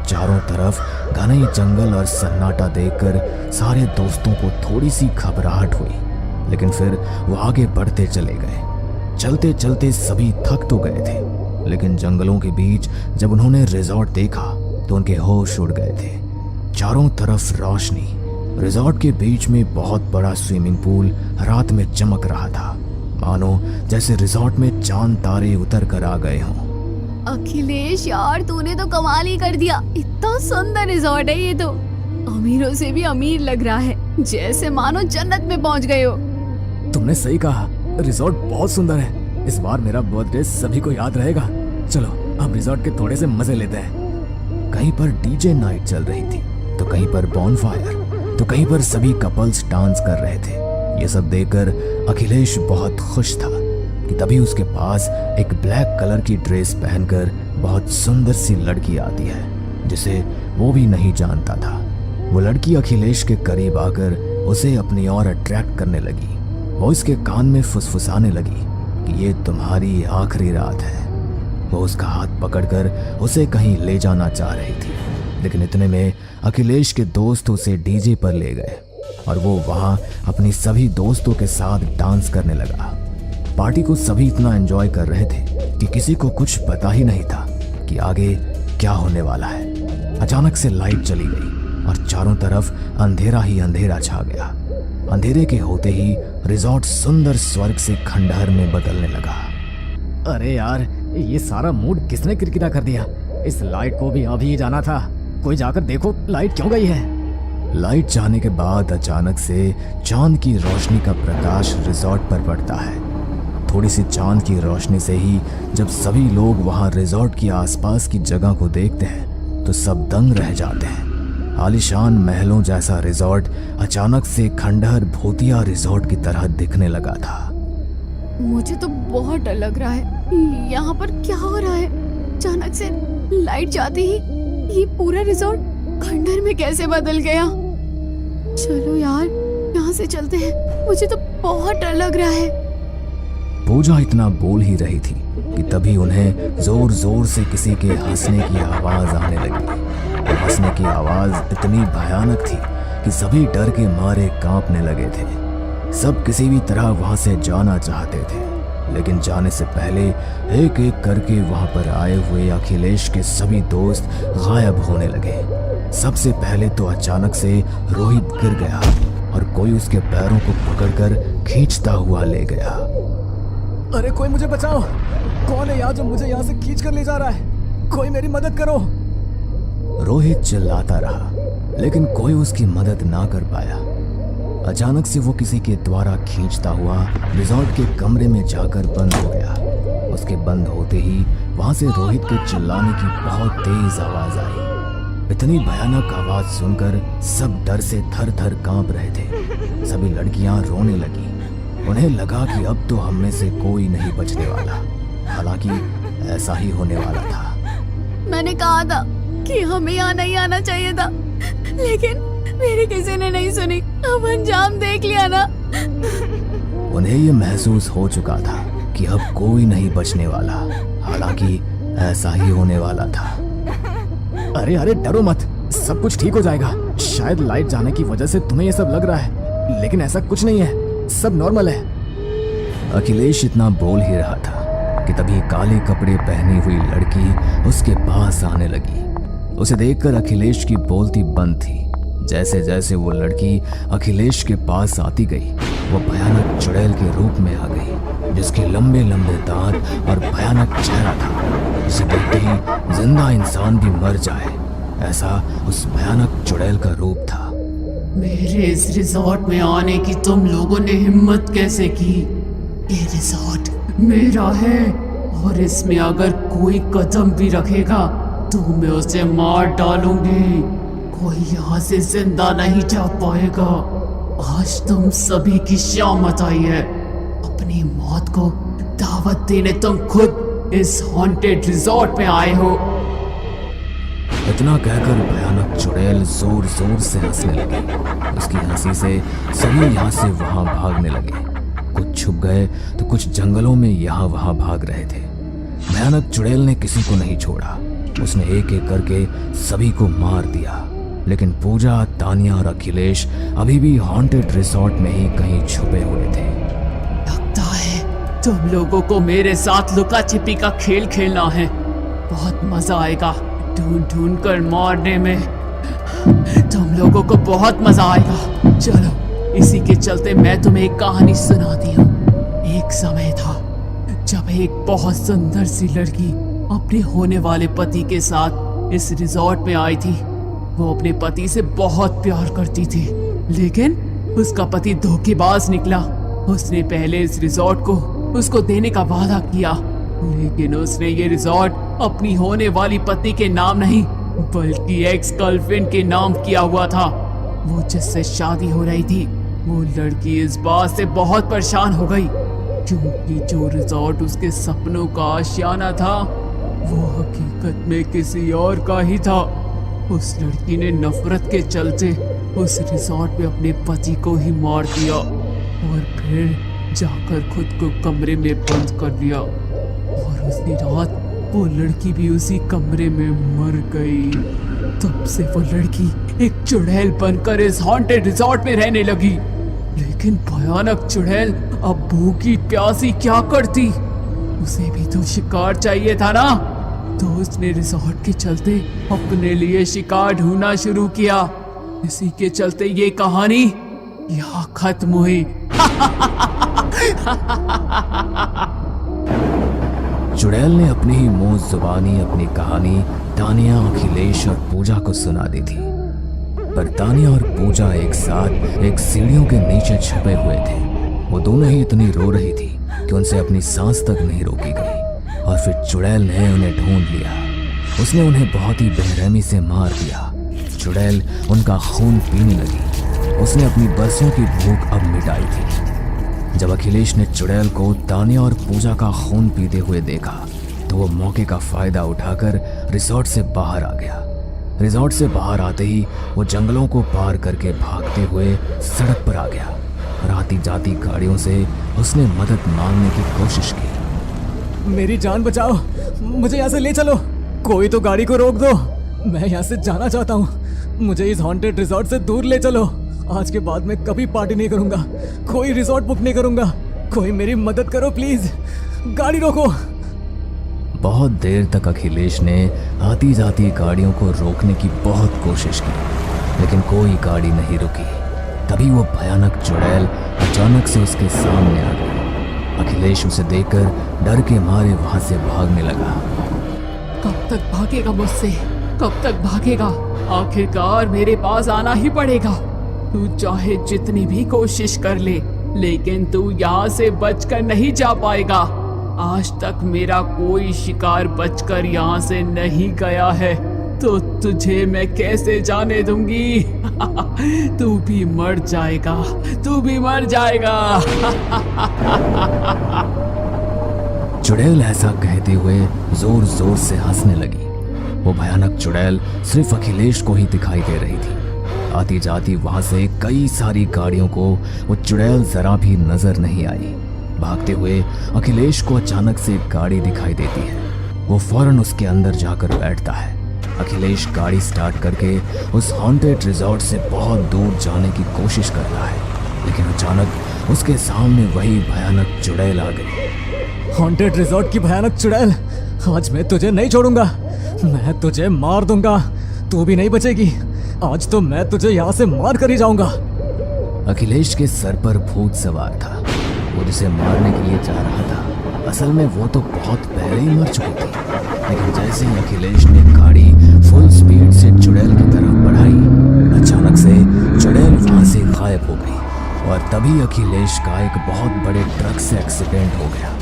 चारों तरफ घने जंगल और सन्नाटा देखकर सारे दोस्तों को थोड़ी सी घबराहट हुई, लेकिन फिर वो आगे बढ़ते चले गए। चलते चलते सभी थक तो गए थे, लेकिन जंगलों के बीच जब उन्होंने रिजॉर्ट देखा तो उनके होश उड़ गए थे। चारों तरफ रोशनी, रिजॉर्ट के बीच में बहुत बड़ा स्विमिंग पूल रात में चमक रहा था, मानो जैसे रिजॉर्ट में चांद तारे उतर कर आ गए हों। अखिलेश यार, तूने तो कमाल ही कर दिया। इतना सुंदर रिजॉर्ट है ये तो, अमीरों से भी अमीर लग रहा है, जैसे मानो जन्नत में पहुंच गए हो। तुमने सही कहा, रिजॉर्ट बहुत सुंदर है। इस बार मेरा बर्थडे सभी को याद रहेगा। चलो अब रिजॉर्ट के थोड़े से मजे लेते हैं। कहीं पर डीजे नाइट चल रही थी, तो कहीं पर बॉनफायर, तो कहीं पर सभी कपल्स डांस कर रहे थे। ये सब देखकर अखिलेश बहुत खुश था कि तभी उसके पास एक ब्लैक कलर की ड्रेस पहनकर बहुत सुंदर सी लड़की आती है, जिसे वो भी नहीं जानता था। वो लड़की अखिलेश के करीब आकर उसे अपनी ओर अट्रैक्ट करने लगी। वो इसके कान में फुसफुसाने लगी कि ये तुम्हारी आखिरी रात है। वो उसका हाथ पकड़कर उसे कहीं ले जाना चाह रही थी, लेकिन इतने में अखिलेश के दोस्त उसे डीजे पर ले गए और वो वहां अपनी सभी दोस्तों के साथ डांस करने लगा। पार्टी को सभी इतना एंजॉय कर रहे थे कि किसी को कुछ पता ही नहीं था कि आगे क्या होने वाला है। अचानक से लाइट चली गई और चारों तरफ अंधेरा ही अंधेरा छा गया। अंधेरे के होते ही रिजॉर्ट सुंदर स्वर्ग से खंडहर में बदलने लगा। अरे यार, ये सारा मूड किसने किरकिरा कर दिया? इस लाइट को भी अभी जाना था। कोई जाकर देखो लाइट क्यों गई है। लाइट जाने के बाद अचानक से चांद की रोशनी का प्रकाश रिजॉर्ट पर पड़ता है। थोड़ी सी चांद की रोशनी से ही जब सभी लोग वहां रिजॉर्ट की आसपास की जगह को देखते हैं तो सब दंग रह जाते हैं। आलीशान महलों जैसा रिजॉर्ट अचानक से खंडहर भूतिया रिजॉर्ट की तरह दिखने लगा था। मुझे तो बहुत डर लग रहा है। यहाँ पर क्या हो रहा है? अचानक से लाइट जाते ही ये पूरा रिजॉर्ट खंडहर में कैसे बदल गया? चलो यार, यहाँ से चलते हैं। मुझे तो बहुत डर लग रहा है। पूजा इतना बोल ही रही थी कि तभी उन्हें जोर जोर से किसी के हंसने की आवाज आने लगी। हंसने की आवाज इतनी भयानक थी कि सभी डर के मारे कांपने लगे थे। सब किसी भी तरह वहां से जाना चाहते थे, लेकिन जाने से पहले एक एक करके वहां पर आए हुए अखिलेश के सभी दोस्त गायब होने लगे। सबसे पहले तो अचानक से रोहित गिर गया और कोई उसके पैरों को पकड़कर खींचता हुआ ले गया। अरे कोई मुझे बचाओ! कौन है यार जो मुझे यहाँ से खींच कर ले जा रहा है? कोई मेरी मदद करो! रोहित चिल्लाता रहा, लेकिन कोई उसकी मदद ना कर पाया। अचानक से वो किसी के द्वारा खींचता हुआ रिजॉर्ट के कमरे में जाकर बंद हो गया। उसके बंद होते ही वहां से रोहित के चिल्लाने की बहुत तेज आवाज आई। इतनी भयानक आवाज सुनकर सब डर से थर थर कांप रहे थे। सभी लड़कियां रोने लगी। उन्हें लगा कि अब तो हम में से कोई नहीं बचने वाला। हालांकि ऐसा ही होने वाला था। मैंने कहा था कि हमें यहाँ नहीं आना चाहिए था, लेकिन मेरी किसी ने नहीं सुनी। अब अंजाम देख लिया ना। उन्हें ये महसूस हो चुका था कि अब कोई नहीं बचने वाला। हालांकि ऐसा ही होने वाला था। अरे अरे डरो मत, सब कुछ ठीक हो जाएगा। शायद लाइट जाने की वजह से तुम्हें ये सब लग रहा है, लेकिन ऐसा कुछ नहीं है, सब नॉर्मल है। अखिलेश इतना बोल ही रहा था कि तभी काले कपड़े पहनी हुई लड़की उसके पास आने लगी। उसे देखकर अखिलेश की बोलती बंद थी। जैसे जैसे वो लड़की अखिलेश के पास आती गई, वो भयानक चुड़ैल के रूप में आ गई, जिसके लंबे लंबे दांत और भयानक चेहरा था। जिसे देखते ही जिंदा इंसान भी मर जाए, ऐसा उस भयानक चुड़ैल का रूप था। मेरे इस रिजॉर्ट में आने की तुम लोगों ने हिम्मत कैसे की? ये रिजॉर्ट मेरा है और इसमें अगर कोई कदम भी रखेगा तो मैं उसे मार डालूंगी। कोई यहाँ से जिंदा नहीं जा पाएगा। आज तुम सभी की शामत आई है। अपनी मौत को दावत देने तुम खुद इस हॉन्टेड रिजॉर्ट में आए हो। इतना कहकर भयानक चुड़ैल जोर जोर से हंसने लगी। उसकी हंसी से सभी यहाँ से वहां भागने लगे। कुछ छुप गए तो कुछ जंगलों में यहाँ वहां भाग रहे थे। भयानक चुड़ैल ने किसी को नहीं छोड़ा। उसने एक एक करके सभी को मार दिया। लेकिन पूजा, तानिया और अखिलेश अभी भी हॉन्टेड रिसोर्ट में ही कहीं छुपे हुए थे। लगता है तुम लोगों को मेरे साथ लुका छिपी का खेल खेलना है। बहुत मजा आएगा ढूंढ ढूंढ कर मारने में। तुम लोगों को बहुत मजा आएगा। चलो इसी के चलते मैं तुम्हें एक कहानी सुनाती हूँ। एक समय था जब एक बहुत सुंदर सी लड़की अपने होने वाले पति के साथ इस रिजॉर्ट में आई थी। वो अपने पति से बहुत प्यार करती थी, लेकिन उसका पति धोखेबाज निकला। उसने पहले इस रिजॉर्ट को उसको देने का वादा किया, लेकिन उसने ये रिजॉर्ट अपनी होने वाली पत्नी के नाम नहीं बल्कि एक्स गर्लफ्रेंड के नाम किया हुआ था। वो जिससे शादी हो रही थी, वो लड़की इस बात से बहुत परेशान हो गई क्योंकि जो रिजॉर्ट उसके सपनों का आशियाना था वो हकीकत में किसी और का ही था। उस लड़की ने नफरत के चलते उस रिजॉर्ट में अपने पति को ही मार दिया और फिर जाकर खुद को कमरे में बंद कर लिया। और उसी रात वो लड़की भी उसी कमरे में मर गई। तब से वो लड़की एक चुड़ैल बनकर इस हॉन्टेड रिजॉर्ट में रहने लगी। लेकिन भयानक चुड़ैल अब भूखी प्यासी क्या करती? उसे भी तो शिकार चाहिए था ना। तो उसने रिजॉर्ट के चलते अपने लिए शिकार ढूंढना शुरू किया। इसी के चलते ये कहानी यहाँ खत्म हुई। चुड़ैल ने अपनी ही मुंह जुबानी अपनी कहानी तानिया, अखिलेश और पूजा को सुना दी थी। पर तानिया और पूजा एक साथ एक सीढ़ियों के नीचे छुपे हुए थे। वो दोनों ही इतनी रो रही थी कि उनसे अपनी सांस तक नहीं रोकी गई। और फिर चुड़ैल ने उन्हें ढूंढ लिया। उसने उन्हें बहुत ही बेरहमी से मार दिया। चुड़ैल उनका खून पीने लगी। उसने अपनी बरसों की भूख अब मिटाई थी। जब अखिलेश ने चुड़ैल को तानिया और पूजा का खून पीते हुए देखा तो वो मौके का फायदा उठाकर रिजॉर्ट से बाहर आ गया। रिजॉर्ट से बाहर आते ही वो जंगलों को पार करके भागते हुए सड़क पर आ गया और आती जाती गाड़ियों से उसने मदद मांगने की कोशिश की। मेरी जान बचाओ, मुझे यहाँ से ले चलो। कोई तो गाड़ी को रोक दो, मैं यहाँ से जाना चाहता हूँ। मुझे इस हॉन्टेड रिजॉर्ट से दूर ले चलो। आज के बाद मैं कभी पार्टी नहीं करूँगा, कोई रिजॉर्ट बुक नहीं करूँगा। कोई मेरी मदद करो प्लीज, गाड़ी रोको। बहुत देर तक अखिलेश ने आती जाती गाड़ियों को रोकने की बहुत कोशिश की, लेकिन कोई गाड़ी नहीं रुकी। तभी वो भयानक चुड़ैल अचानक से उसके सामने आ गई। अखिलेश उसे देखकर डर के मारे वहां से भागने लगा। कब तक भागेगा मुझसे? कब तक भागेगा? आखिरकार मेरे पास आना ही पड़ेगा। तू चाहे जितनी भी कोशिश कर ले, लेकिन तू यहाँ से बचकर नहीं जा पाएगा। आज तक मेरा कोई शिकार बचकर यहाँ से नहीं गया है, तो तुझे मैं कैसे जाने दूंगी? तू भी मर जाएगा, तू भी मर जाएगा। चुड़ैल ऐसा कहते हुए जोर जोर से हंसने लगी। वो भयानक चुड़ैल सिर्फ अखिलेश को ही दिखाई दे रही थी। आती जाती वहां से कई सारी गाड़ियों को वो चुड़ैल जरा भी नजर नहीं आई। भागते हुए अखिलेश को अचानक से एक गाड़ी दिखाई देती है। वो फौरन उसके अंदर जाकर बैठता है। अखिलेश गाड़ी स्टार्ट करके उस हॉन्टेड रिजॉर्ट से बहुत दूर जाने की कोशिश करता है, लेकिन अचानक उसके सामने वही भयानक चुड़ैल आ गई। हॉन्टेड रिजॉर्ट की भयानक चुड़ैल, आज मैं तुझे नहीं छोड़ूंगा, मैं तुझे मार दूंगा, तू भी नहीं बचेगी। आज तो मैं तुझे यहाँ से मार कर ही जाऊंगा। अखिलेश के सर पर भूत सवार था। वो जिसे मारने के लिए जा रहा था, असल में वो तो बहुत पहले ही मर चुकी थी। लेकिन जैसे ही अखिलेश ने गाड़ी फुल स्पीड से चुड़ैल की तरफ बढ़ाई, अचानक से चुड़ैल वहां से गायब हो गई और तभी अखिलेश का एक बहुत बड़े ट्रक से एक्सीडेंट हो गया।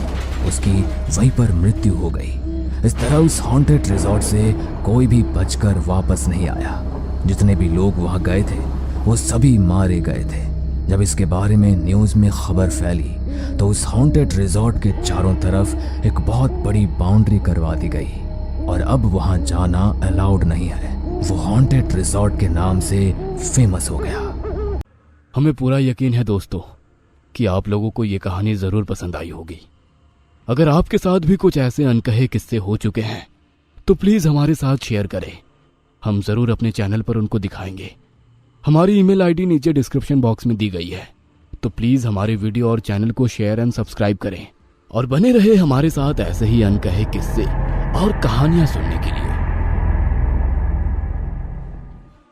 उसकी वहीं पर मृत्यु हो गई। इस तरह उस हॉन्टेड रिजॉर्ट से कोई भी बचकर वापस नहीं आया। जितने भी लोग वहां गए थे वो सभी मारे गए थे। जब इसके बारे में न्यूज़ में खबर फैली तो उस हॉन्टेड रिजॉर्ट के चारों तरफ एक बहुत बड़ी बाउंड्री करवा दी गई और अब वहां जाना अलाउड नहीं है। वो हॉन्टेड रिजॉर्ट के नाम से फेमस हो गया। हमें पूरा यकीन है दोस्तों कि आप लोगों को ये कहानी ज़रूर पसंद आई होगी। अगर आपके साथ भी कुछ ऐसे अनकहे किस्से हो चुके हैं तो प्लीज़ हमारे साथ शेयर करें। हम ज़रूर अपने चैनल पर उनको दिखाएंगे। हमारी ईमेल आईडी नीचे डिस्क्रिप्शन बॉक्स में दी गई है, तो प्लीज़ हमारे वीडियो और चैनल को शेयर एंड सब्सक्राइब करें और बने रहे हमारे साथ ऐसे ही अनकहे किस्से और कहानियां सुनने के लिए।